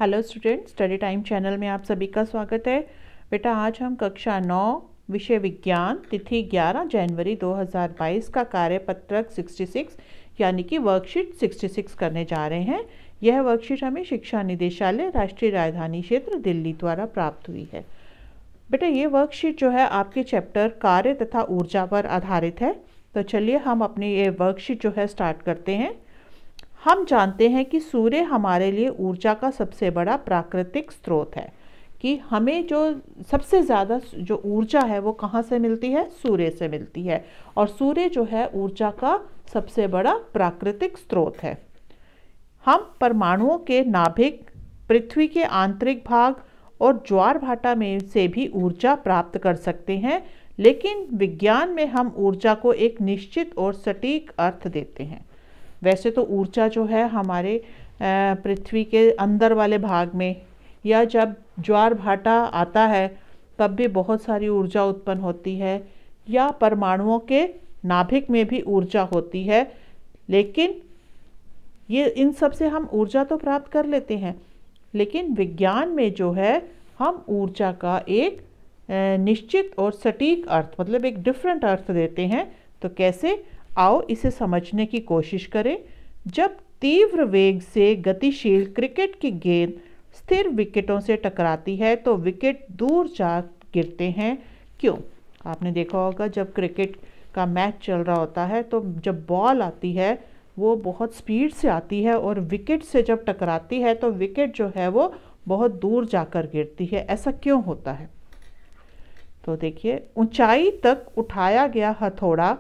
Hello student, study time channel में आप सभी का स्वागत है। बेटा, आज हम कक्षा 9 विषय विज्ञान तिथि 11 जनवरी 2022 का कार्यपत्रक 66 यानी कि वर्कशीट 66 करने जा रहे हैं। यह वर्कशीट हमें शिक्षा निदेशालय, राष्ट्रीय राजधानी क्षेत्र दिल्ली द्वारा प्राप्त हुई है। बेटा, ये वर्कशीट जो है आपके चैप्टर कार्य तथा ऊर्जा पर आधारित है। तो चलिए हम अपनी ये वर्कशीट जो है स्टार्ट करते हैं। हम जानते हैं कि सूर्य हमारे लिए ऊर्जा का सबसे बड़ा प्राकृतिक स्रोत है, कि हमें जो सबसे ज़्यादा जो ऊर्जा है वो कहाँ से मिलती है? सूर्य से मिलती है। और सूर्य जो है ऊर्जा का सबसे बड़ा प्राकृतिक स्रोत है। हम परमाणुओं के नाभिक, पृथ्वी के आंतरिक भाग और ज्वार भाटा में से भी ऊर्जा प्राप्त कर सकते हैं, लेकिन विज्ञान में हम ऊर्जा को एक निश्चित और सटीक अर्थ देते हैं। वैसे तो ऊर्जा जो है हमारे पृथ्वी के अंदर वाले भाग में या जब ज्वार भाटा आता है तब भी बहुत सारी ऊर्जा उत्पन्न होती है, या परमाणुओं के नाभिक में भी ऊर्जा होती है। लेकिन ये इन सब से हम ऊर्जा तो प्राप्त कर लेते हैं, लेकिन विज्ञान में जो है हम ऊर्जा का एक निश्चित और सटीक अर्थ, मतलब एक डिफरेंट अर्थ देते हैं। तो कैसे? आओ इसे समझने की कोशिश करें। जब तीव्र वेग से गतिशील क्रिकेट की गेंद स्थिर विकेटों से टकराती है तो विकेट दूर जा गिरते हैं। क्यों? आपने देखा होगा जब क्रिकेट का मैच चल रहा होता है तो जब बॉल आती है वो बहुत स्पीड से आती है और विकेट से जब टकराती है तो विकेट जो है वो बहुत दूर जाकर गिरती है। ऐसा क्यों होता है? तो देखिए, ऊंचाई तक उठाया गया हथौड़ा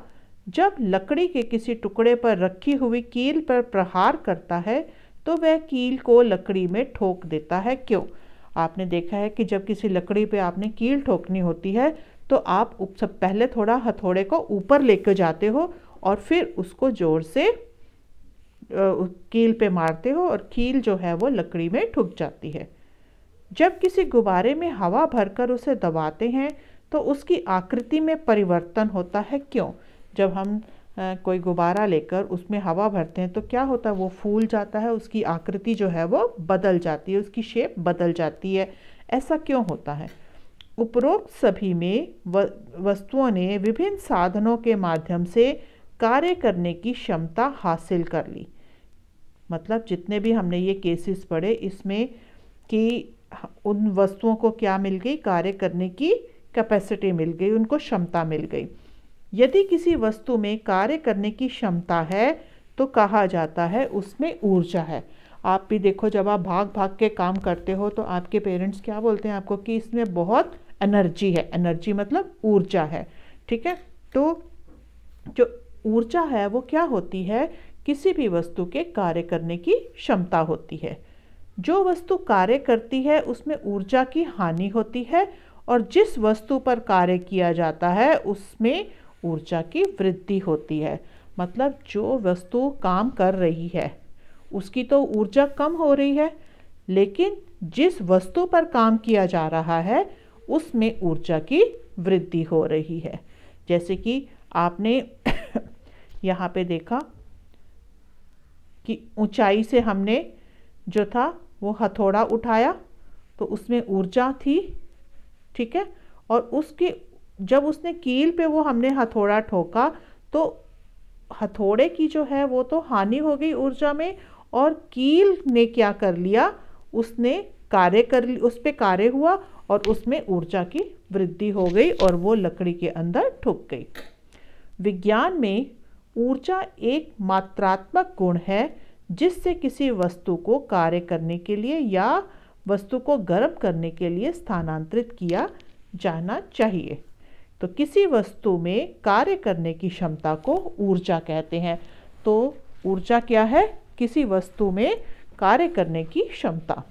जब लकड़ी के किसी टुकड़े पर रखी हुई कील पर प्रहार करता है तो वह कील को लकड़ी में ठोक देता है। क्यों? आपने देखा है कि जब किसी लकड़ी पे आपने कील ठोकनी होती है तो आप सब पहले थोड़ा हथौड़े को ऊपर लेकर जाते हो और फिर उसको जोर से कील पे मारते हो और कील जो है वो लकड़ी में ठुक जाती है। जब किसी गुब्बारे में हवा भरकर उसे दबाते हैं तो उसकी आकृति में परिवर्तन होता है। क्यों? जब हम कोई गुब्बारा लेकर उसमें हवा भरते हैं तो क्या होता है? वो फूल जाता है, उसकी आकृति जो है वो बदल जाती है, उसकी शेप बदल जाती है। ऐसा क्यों होता है? उपरोक्त सभी में वस्तुओं ने विभिन्न साधनों के माध्यम से कार्य करने की क्षमता हासिल कर ली। मतलब जितने भी हमने ये केसेस पढ़े इसमें कि उन वस्तुओं को क्या मिल गई? कार्य करने की कैपेसिटी मिल गई, उनको क्षमता मिल गई। यदि किसी वस्तु में कार्य करने की क्षमता है तो कहा जाता है उसमें ऊर्जा है। आप भी देखो, जब आप भाग भाग के काम करते हो तो आपके पेरेंट्स क्या बोलते हैं आपको? कि इसमें बहुत एनर्जी है। एनर्जी मतलब ऊर्जा है, ठीक है। तो जो ऊर्जा है वो क्या होती है? किसी भी वस्तु के कार्य करने की क्षमता होती है। जो वस्तु कार्य करती है उसमें ऊर्जा की हानि होती है, और जिस वस्तु पर कार्य किया जाता है उसमें ऊर्जा की वृद्धि होती है। मतलब जो वस्तु काम कर रही है उसकी तो ऊर्जा कम हो रही है, लेकिन जिस वस्तु पर काम किया जा रहा है उसमें ऊर्जा की वृद्धि हो रही है। जैसे कि आपने यहाँ पे देखा कि ऊंचाई से हमने जो था वो हथौड़ा उठाया तो उसमें ऊर्जा थी, ठीक है। और उसके जब उसने कील पे वो हमने हथौड़ा ठोका तो हथौड़े की जो है वो तो हानि हो गई ऊर्जा में, और कील ने क्या कर लिया? उसने कार्य कर ली, उस पे कार्य हुआ और उसमें ऊर्जा की वृद्धि हो गई और वो लकड़ी के अंदर ठुक गई। विज्ञान में ऊर्जा एक मात्रात्मक गुण है जिससे किसी वस्तु को कार्य करने के लिए या वस्तु को गर्म करने के लिए स्थानांतरित किया जाना चाहिए। तो किसी वस्तु में कार्य करने की क्षमता को ऊर्जा कहते हैं। तो ऊर्जा क्या है? किसी वस्तु में कार्य करने की क्षमता,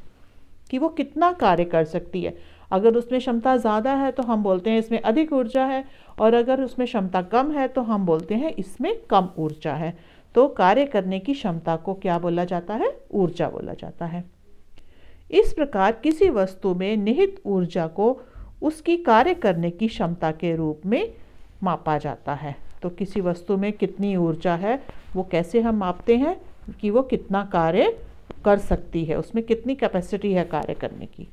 कि वो कितना कार्य कर सकती है। अगर उसमें क्षमता ज़्यादा है तो हम बोलते हैं इसमें अधिक ऊर्जा है, और अगर उसमें क्षमता कम है तो हम बोलते हैं इसमें कम ऊर्जा है। तो कार्य करने की क्षमता को क्या बोला जाता है? ऊर्जा बोला जाता है। इस प्रकार किसी वस्तु में निहित ऊर्जा को उसकी कार्य करने की क्षमता के रूप में मापा जाता है। तो किसी वस्तु में कितनी ऊर्जा है वो कैसे हम मापते हैं? कि वो कितना कार्य कर सकती है, उसमें कितनी कैपेसिटी है कार्य करने की।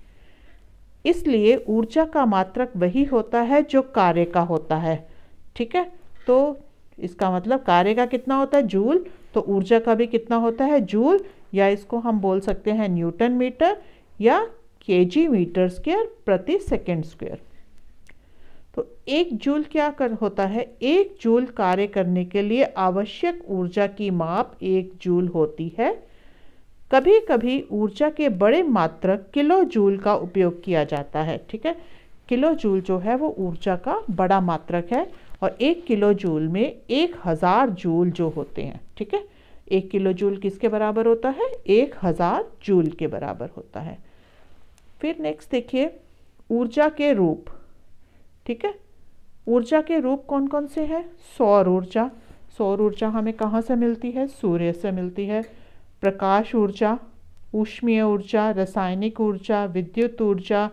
इसलिए ऊर्जा का मात्रक वही होता है जो कार्य का होता है। ठीक है, तो इसका मतलब कार्य का कितना होता है जूल, तो ऊर्जा का भी कितना होता है जूल, या इसको हम बोल सकते हैं न्यूटन मीटर या केजी मीटर स्क्वायर प्रति सेकंड स्क्वायर। तो एक जूल क्या होता है, एक जूल कार्य करने के लिए आवश्यक ऊर्जा की माप एक जूल होती है। कभी कभी ऊर्जा के बड़े मात्रक किलो जूल का उपयोग किया जाता है। ठीक है, किलो जूल जो है वो ऊर्जा का बड़ा मात्रक है और 1 किलो जूल में 1000 जूल जो होते हैं। ठीक है, 1 किलो जूल किसके बराबर होता है, 1000 जूल के बराबर होता है। फिर नेक्स्ट देखिए ऊर्जा के रूप। ठीक है, ऊर्जा के रूप कौन कौन से हैं, सौर ऊर्जा। सौर ऊर्जा हमें कहाँ से मिलती है, सूर्य से मिलती है। प्रकाश ऊर्जा, ऊष्मीय ऊर्जा, रासायनिक ऊर्जा, विद्युत ऊर्जा,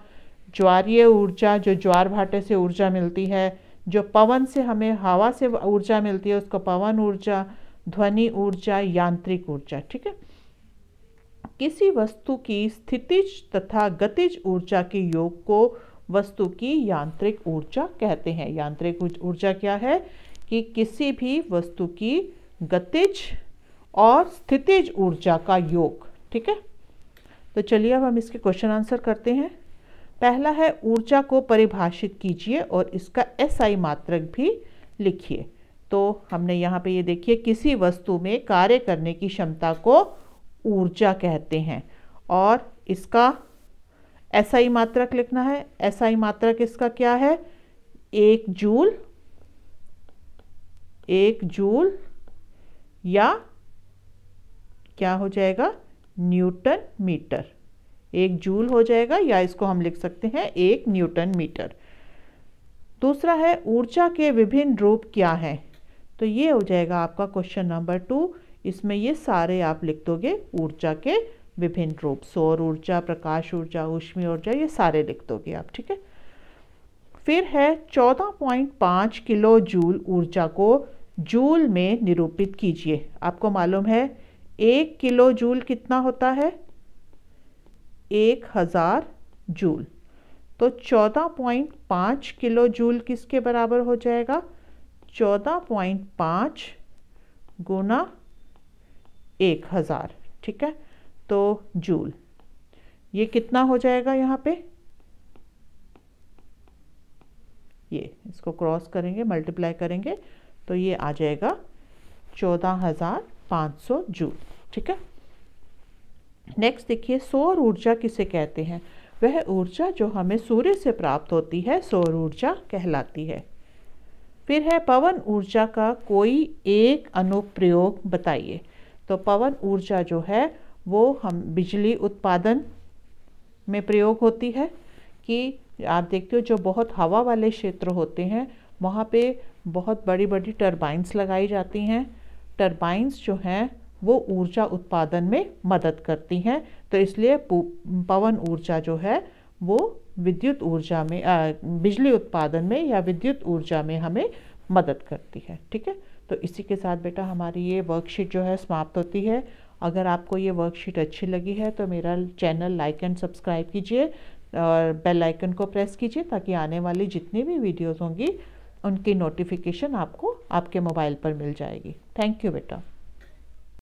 ज्वारीय ऊर्जा जो ज्वार भाटे से ऊर्जा मिलती है, जो पवन से हमें हवा से ऊर्जा मिलती है उसको पवन ऊर्जा, ध्वनि ऊर्जा, यांत्रिक ऊर्जा। ठीक है, किसी वस्तु की स्थितिज तथा गतिज ऊर्जा के योग को वस्तु की यांत्रिक ऊर्जा कहते हैं। यांत्रिक ऊर्जा क्या है कि किसी भी वस्तु की गतिज और स्थितिज ऊर्जा का योग। ठीक है, तो चलिए अब हम इसके क्वेश्चन आंसर करते हैं। पहला है ऊर्जा को परिभाषित कीजिए और इसका एसआई मात्रक भी लिखिए। तो हमने यहाँ पे ये देखिए किसी वस्तु में कार्य करने की क्षमता को ऊर्जा कहते हैं और इसका एसआई मात्रक लिखना है। एसआई मात्रक इसका क्या है, 1 जूल, 1 जूल या क्या हो जाएगा न्यूटन मीटर। 1 जूल हो जाएगा या इसको हम लिख सकते हैं 1 न्यूटन मीटर। दूसरा है ऊर्जा के विभिन्न रूप क्या हैं, तो ये हो जाएगा आपका क्वेश्चन नंबर 2। इसमें ये सारे आप लिख दोगे ऊर्जा के विभिन्न रूप, सौर ऊर्जा, प्रकाश ऊर्जा, ऊष्मीय ऊर्जा, ये सारे लिख दोगे आप। ठीक है, फिर है 14.5 किलो जूल ऊर्जा को जूल में निरूपित कीजिए। आपको मालूम है 1 किलो जूल कितना होता है, 1000 जूल। तो 14.5 किलो जूल किसके बराबर हो जाएगा, 14.5 गुना 1000। ठीक है, तो जूल ये कितना हो जाएगा, यहाँ पे ये इसको क्रॉस करेंगे, मल्टीप्लाई करेंगे तो ये आ जाएगा 14,500 जूल। ठीक है, नेक्स्ट देखिए सौर ऊर्जा किसे कहते हैं, वह ऊर्जा जो हमें सूर्य से प्राप्त होती है सौर ऊर्जा कहलाती है। फिर है पवन ऊर्जा का कोई एक अनुप्रयोग बताइए। तो पवन ऊर्जा जो है वो हम बिजली उत्पादन में प्रयोग होती है कि आप देखते हो जो बहुत हवा वाले क्षेत्र होते हैं वहाँ पे बहुत बड़ी बड़ी टरबाइंस लगाई जाती हैं। टरबाइंस जो हैं वो ऊर्जा उत्पादन में मदद करती हैं, तो इसलिए पवन ऊर्जा जो है वो विद्युत ऊर्जा में बिजली उत्पादन में या विद्युत ऊर्जा में हमें मदद करती है। ठीक है, तो इसी के साथ बेटा हमारी ये वर्कशीट जो है समाप्त होती है। अगर आपको ये वर्कशीट अच्छी लगी है तो मेरा चैनल लाइक एंड सब्सक्राइब कीजिए और बेल आइकन को प्रेस कीजिए ताकि आने वाली जितनी भी वीडियोज़ होंगी उनकी नोटिफिकेशन आपको आपके मोबाइल पर मिल जाएगी। थैंक यू बेटा।